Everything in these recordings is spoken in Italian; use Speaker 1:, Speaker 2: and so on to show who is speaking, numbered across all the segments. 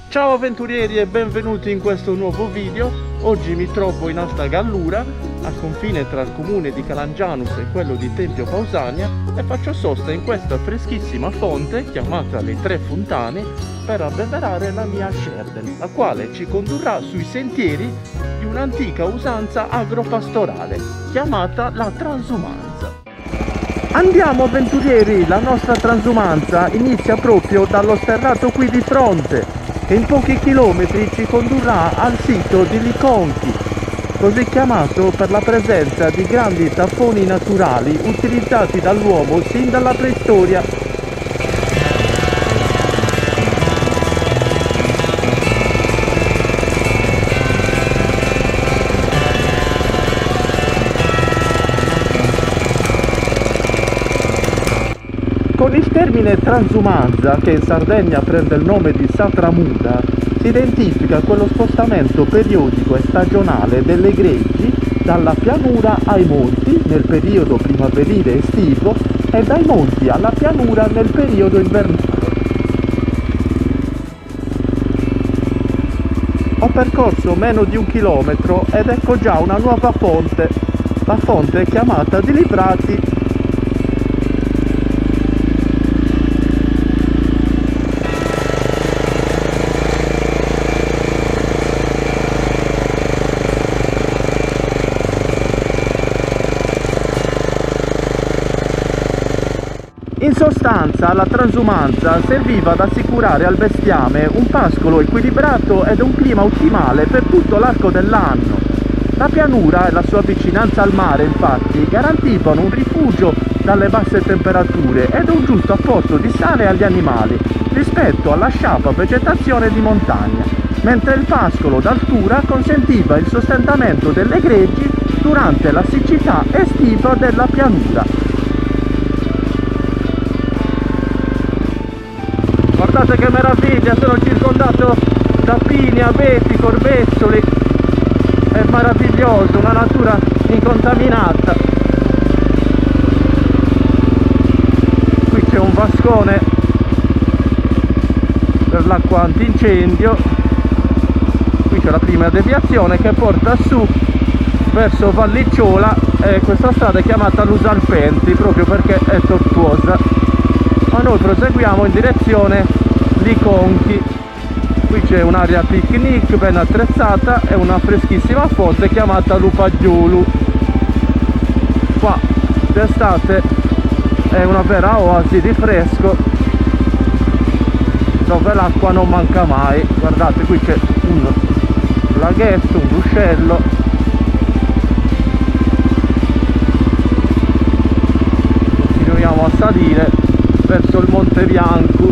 Speaker 1: Ciao avventurieri e benvenuti in questo nuovo video. Oggi mi trovo in Alta Gallura, al confine tra il comune di Calangianus e quello di Tempio Pausania, e faccio sosta in questa freschissima fonte chiamata Le Tre Fontane per abbeverare la mia Sherden, la quale ci condurrà sui sentieri di un'antica usanza agropastorale chiamata la transumanza. Andiamo avventurieri, la nostra transumanza inizia proprio dallo sterrato qui di fronte, che in pochi chilometri ci condurrà al sito di Liconchi, così chiamato per la presenza di grandi tapponi naturali utilizzati dall'uomo sin dalla preistoria. Con il termine transumanza, che in Sardegna prende il nome di satramuda, si identifica quello spostamento periodico e stagionale delle greggi dalla pianura ai monti nel periodo primaverile estivo e dai monti alla pianura nel periodo invernale. Ho percorso meno di 1 chilometro ed ecco già una nuova fonte, la fonte chiamata di Livrati. In sostanza, la transumanza serviva ad assicurare al bestiame un pascolo equilibrato ed un clima ottimale per tutto l'arco dell'anno. La pianura e la sua vicinanza al mare, infatti, garantivano un rifugio dalle basse temperature ed un giusto apporto di sale agli animali rispetto alla sciapa vegetazione di montagna, mentre il pascolo d'altura consentiva il sostentamento delle greggi durante la siccità estiva della pianura. Guardate che meraviglia, sono circondato da pini, abeti, corbezzoli, è meraviglioso, una natura incontaminata. Qui c'è un vascone per l'acqua antincendio, qui c'è la prima deviazione che porta su verso Vallicciola e questa strada è chiamata Lusalpenti proprio perché è tortuosa. Ma noi proseguiamo in direzione Liconchi. Qui c'è un'area picnic ben attrezzata e una freschissima fonte chiamata Lupagiulu. Qua d'estate è una vera oasi di fresco dove l'acqua non manca mai. Guardate, qui c'è un laghetto, un ruscello. Continuiamo a salire verso il Monte Bianco.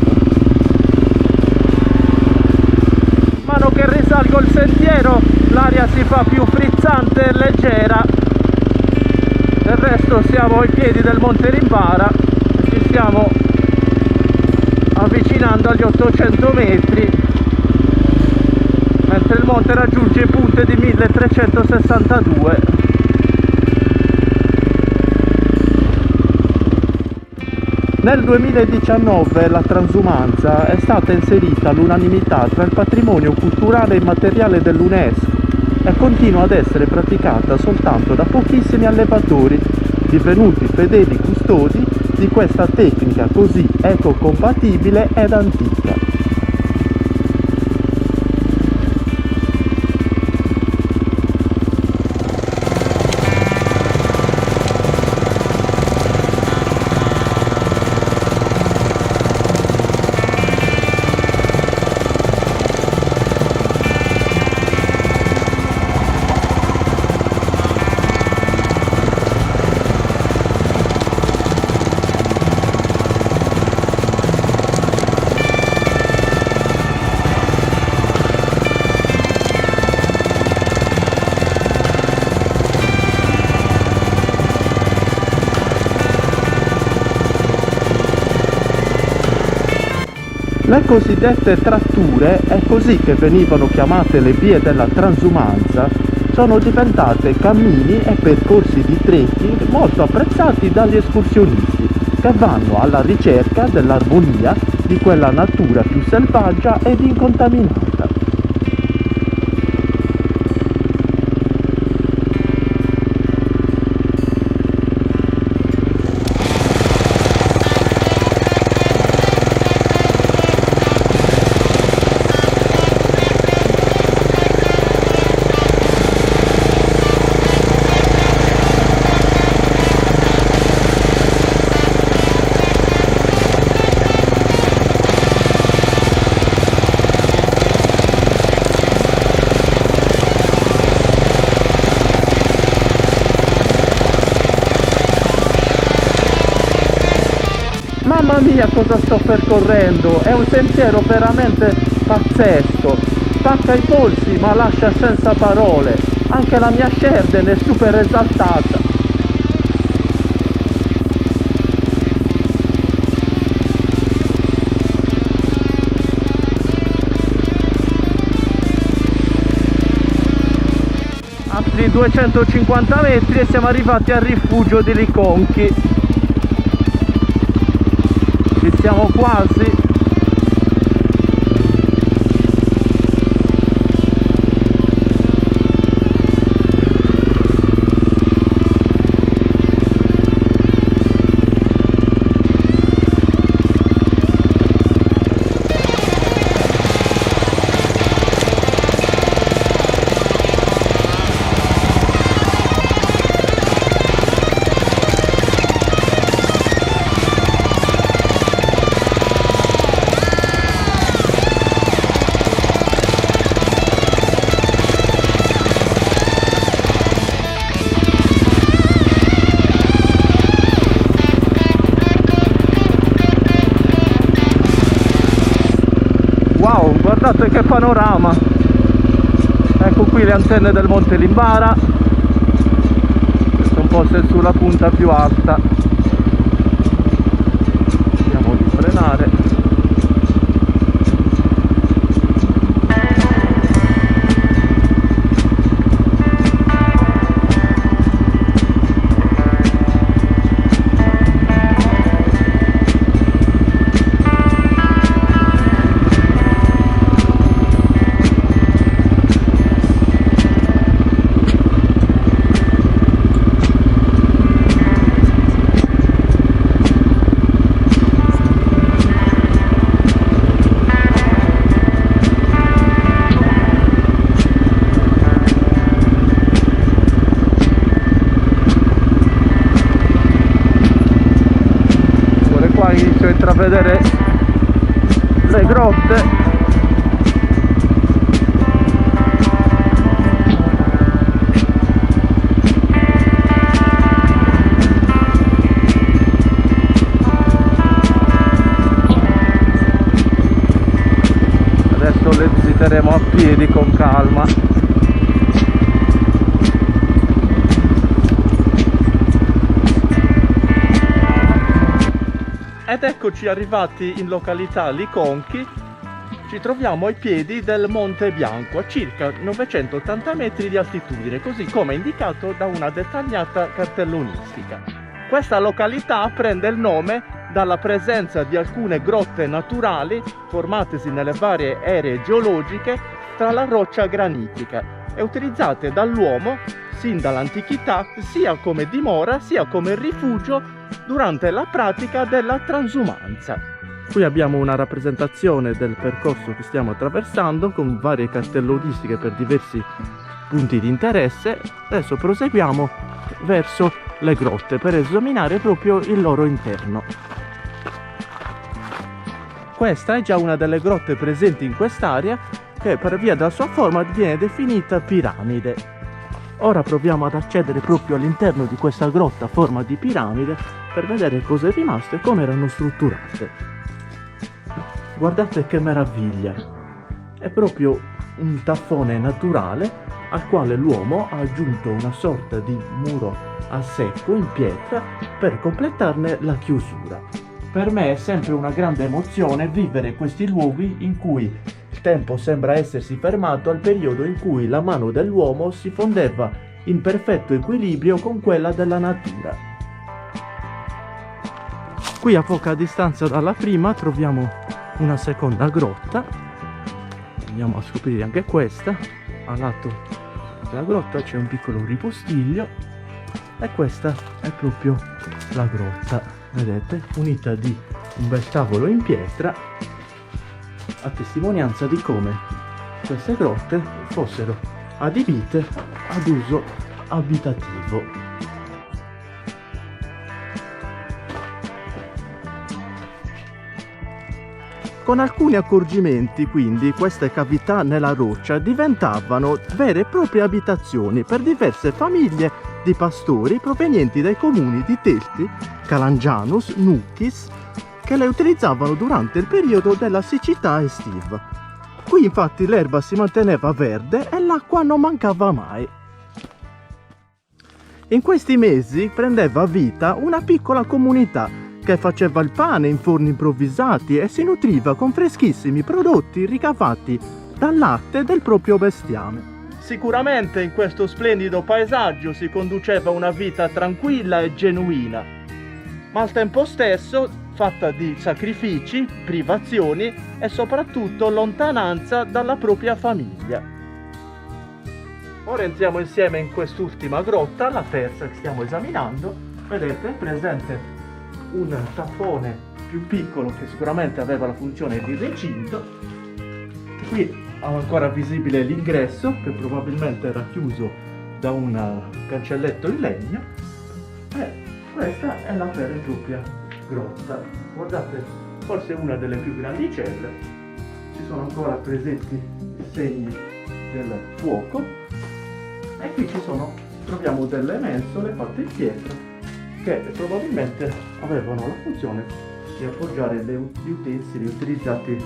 Speaker 1: Mano che risalgo il sentiero l'aria si fa più frizzante e leggera. Del resto siamo ai piedi del Monte Rimbara e ci stiamo avvicinando agli 800 metri, mentre il monte raggiunge punte di 1362. Nel 2019 la transumanza è stata inserita all'unanimità tra il patrimonio culturale immateriale dell'UNESCO e continua ad essere praticata soltanto da pochissimi allevatori, divenuti fedeli custodi di questa tecnica così ecocompatibile ed antica. Le cosiddette tratture, è così che venivano chiamate le vie della transumanza, sono diventate cammini e percorsi di trekking molto apprezzati dagli escursionisti che vanno alla ricerca dell'armonia di quella natura più selvaggia ed incontaminata. Mamma mia, cosa sto percorrendo! È un sentiero veramente pazzesco, spacca i polsi ma lascia senza parole, anche la mia Sherden è super esaltata. Altri 250 metri e siamo arrivati al rifugio di Liconchi. Ci siamo quasi. Wow, guardate che panorama! Ecco qui le antenne del Monte Limbara. Questo un po' se sulla punta più alta. Vediamo di frenare. Inizio a intravedere le grotte. Adesso le visiteremo a piedi con calma. Ed eccoci arrivati in località Liconchi. Ci troviamo ai piedi del Monte Bianco, a circa 980 metri di altitudine, così come indicato da una dettagliata cartellonistica. Questa località prende il nome dalla presenza di alcune grotte naturali formatesi nelle varie aree geologiche tra la roccia granitica e utilizzate dall'uomo sin dall'antichità sia come dimora sia come rifugio durante la pratica della transumanza. Qui abbiamo una rappresentazione del percorso che stiamo attraversando con varie cartellonistiche per diversi punti di interesse. Adesso proseguiamo verso le grotte per esaminare proprio il loro interno. Questa è già una delle grotte presenti in quest'area che per via della sua forma viene definita piramide. Ora proviamo ad accedere proprio all'interno di questa grotta a forma di piramide per vedere cosa è rimasto e come erano strutturate. Guardate che meraviglia! È proprio un taffone naturale al quale l'uomo ha aggiunto una sorta di muro a secco in pietra per completarne la chiusura. Per me è sempre una grande emozione vivere questi luoghi in cui tempo sembra essersi fermato al periodo in cui la mano dell'uomo si fondeva in perfetto equilibrio con quella della natura. Qui a poca distanza dalla prima troviamo una seconda grotta. Andiamo a scoprire anche questa. A lato della grotta c'è un piccolo ripostiglio e questa è proprio la grotta, vedete, unita di un bel tavolo in pietra, a testimonianza di come queste grotte fossero adibite ad uso abitativo. Con alcuni accorgimenti, quindi, queste cavità nella roccia diventavano vere e proprie abitazioni per diverse famiglie di pastori provenienti dai comuni di Telti, Calangianus, Nucchis, che le utilizzavano durante il periodo della siccità estiva. Qui infatti l'erba si manteneva verde e l'acqua non mancava mai. In questi mesi prendeva vita una piccola comunità che faceva il pane in forni improvvisati e si nutriva con freschissimi prodotti ricavati dal latte del proprio bestiame. Sicuramente in questo splendido paesaggio si conduceva una vita tranquilla e genuina, ma al tempo stesso fatta di sacrifici, privazioni e soprattutto lontananza dalla propria famiglia. Ora entriamo insieme in quest'ultima grotta, la terza che stiamo esaminando. Vedete, è presente un tappone più piccolo che sicuramente aveva la funzione di recinto. Qui ha ancora visibile l'ingresso, che probabilmente era chiuso da un cancelletto in legno, e questa è la vera e propria grotta. Guardate, forse una delle più grandicelle, ci sono ancora presenti i segni del fuoco, e qui troviamo delle mensole fatte in pietra che probabilmente avevano la funzione di appoggiare gli utensili utilizzati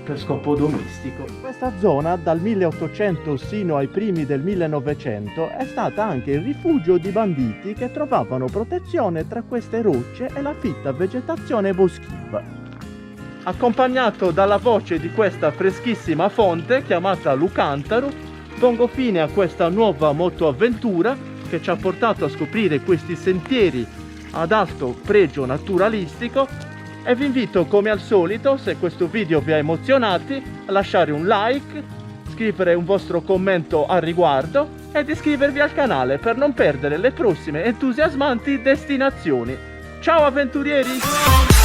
Speaker 1: per scopo domestico. Questa zona dal 1800 sino ai primi del 1900 è stata anche il rifugio di banditi che trovavano protezione tra queste rocce e la fitta vegetazione boschiva. Accompagnato dalla voce di questa freschissima fonte chiamata Lucantaro, pongo fine a questa nuova motoavventura che ci ha portato a scoprire questi sentieri ad alto pregio naturalistico, e vi invito come al solito, se questo video vi ha emozionati, a lasciare un like, scrivere un vostro commento al riguardo ed iscrivervi al canale per non perdere le prossime entusiasmanti destinazioni. Ciao avventurieri!